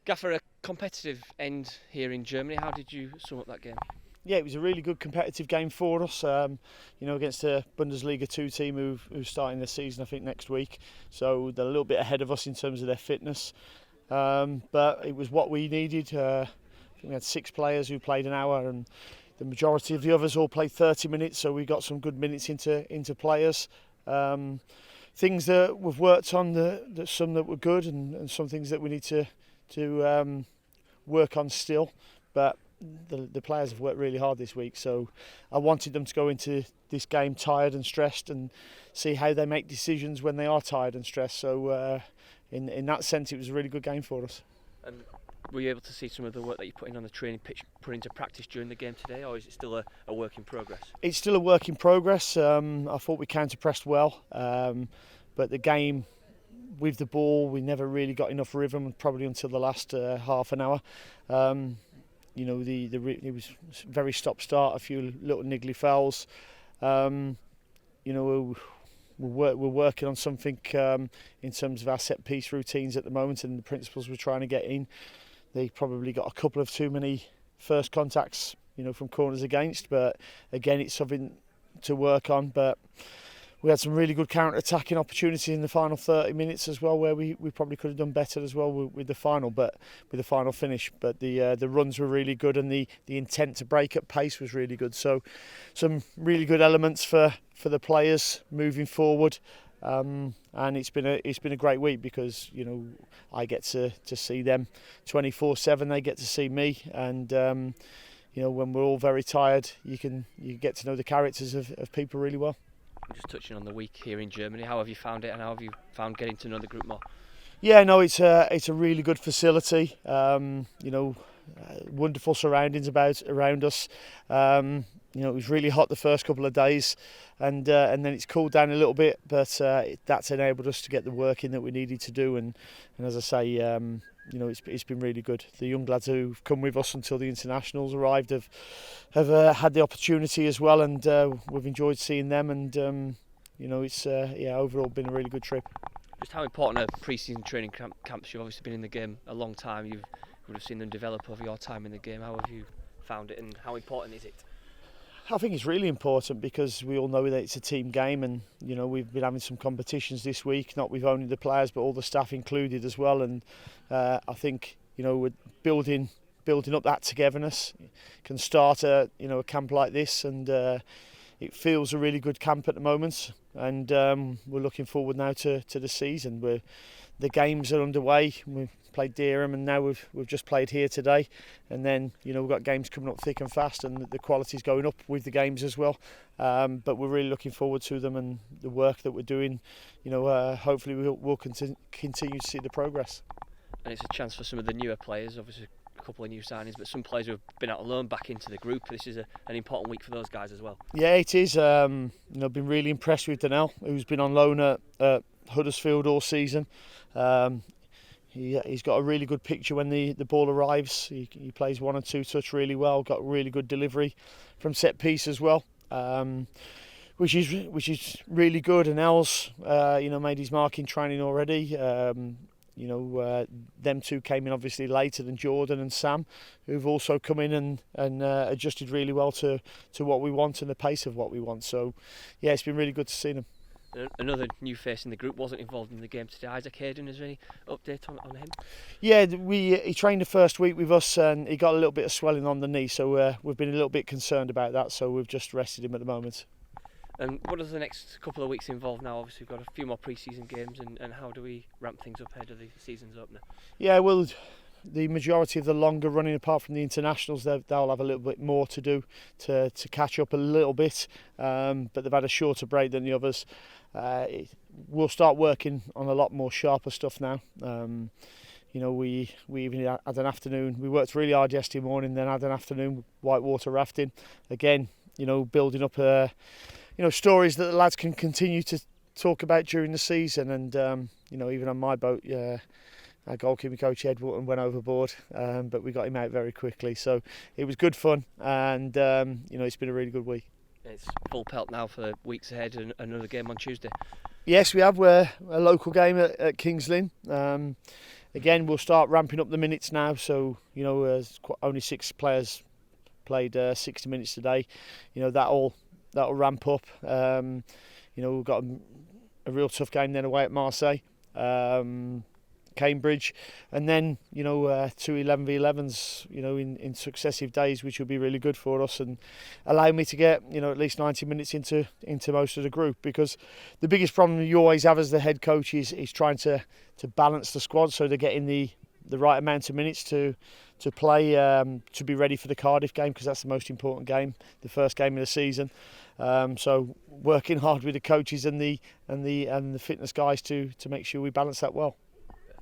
Gaffer, a competitive end here in Germany. How did you sum up that game? Yeah, it was a really good competitive game for us. Against a Bundesliga 2 team who's starting the season, I think, next week. So they're a little bit ahead of us in terms of their fitness. But it was what we needed. I think we had 6 players who played an hour, and the majority of the others all played 30 minutes. So we got some good minutes into players. Things that we've worked on, that some that were good, and some things that we need to work on still. But the players have worked really hard this week, so I wanted them to go into this game tired and stressed and see how they make decisions when they are tired and stressed. So in that sense, it was a really good game for us. And were you able to see some of the work that you put in on the training pitch put into practice during the game today, or is it still a work in progress? It's still a work in progress. I thought we counter-pressed well, but the game with the ball, we never really got enough rhythm, probably until the last half an hour. It was very stop-start, a few little niggly fouls. We're working on something in terms of our set-piece routines at the moment, and the principles we're trying to get in. They probably got a couple of too many first contacts, from corners against. But again, it's something to work on. But we had some really good counter-attacking opportunities in the final 30 minutes as well, where we probably could have done better as well with the final finish. But the runs were really good, and the intent to break at pace was really good. So some really good elements for the players moving forward. And it's been a great week because I get to see them 24/7. They get to see me, and when we're all very tired, you get to know the characters of people really well. Just touching on the week here in Germany, how have you found it, and how have you found getting to know the group more? Yeah, no, it's a really good facility. Wonderful surroundings around us. It was really hot the first couple of days, and then it's cooled down a little bit. But that's enabled us to get the work in that we needed to do. And as I say, it's been really good. The young lads who've come with us until the internationals arrived have had the opportunity as well, and we've enjoyed seeing them. And it's overall been a really good trip. Just how important are pre-season training camps? You've obviously been in the game a long time. You would have seen them develop over your time in the game. How have you found it, and how important is it? I think it's really important because we all know that it's a team game, and we've been having some competitions this week, not with only the players but all the staff included as well. And I think we're building up that togetherness. Can start a camp like this, and it feels a really good camp at the moment. And we're looking forward now to the season. The games are underway. We've played Dereham, and now we've just played here today. And then we've got games coming up thick and fast, and the quality's going up with the games as well. But we're really looking forward to them, and the work that we're doing. Hopefully we'll continue to see the progress. And it's a chance for some of the newer players, obviously a couple of new signings, but some players who have been out on loan back into the group. This is an important week for those guys as well. Yeah, it is. I've been really impressed with Donnell, who's been on loan at Huddersfield all season. He's got a really good picture when the ball arrives. He plays 1 and 2 touch really well. Got really good delivery from set piece as well, which is really good. And Els, made his mark in training already. Them two came in obviously later than Jordan and Sam, who've also come in and adjusted really well to what we want and the pace of what we want. So yeah, it's been really good to see them. Another new face in the group wasn't involved in the game today. Isaac Hayden, is there any update on him? Yeah, he trained the first week with us, and he got a little bit of swelling on the knee, so we've been a little bit concerned about that, so we've just rested him at the moment. And what does the next couple of weeks involve now? Obviously we've got a few more pre-season games, and how do we ramp things up ahead of the season's opener? Yeah, well, the majority of the longer running, apart from the internationals, they'll have a little bit more to do to catch up a little bit, but they've had a shorter break than the others. We'll start working on a lot more sharper stuff now. We even had an afternoon. We worked really hard yesterday morning, then had an afternoon whitewater rafting. Again, building up stories that the lads can continue to talk about during the season. And even on my boat, our goalkeeping coach Ed Wotton went overboard, but we got him out very quickly. So it was good fun, and it's been a really good week. It's full pelt now for the weeks ahead, and another game on Tuesday. Yes, we have. We're a local game at Kings Lynn, again, we'll start ramping up the minutes now. So only 6 players played 60 minutes today. That'll ramp up. We've got a real tough game then away at Marseille, Cambridge, and then 2 11v11s in successive days, which will be really good for us and allow me to get at least 90 minutes into most of the group, because the biggest problem you always have as the head coach is trying to balance the squad so they're getting the right amount of minutes to play, to be ready for the Cardiff game, because that's the most important game, the first game of the season. So working hard with the coaches and the fitness guys to make sure we balance that well.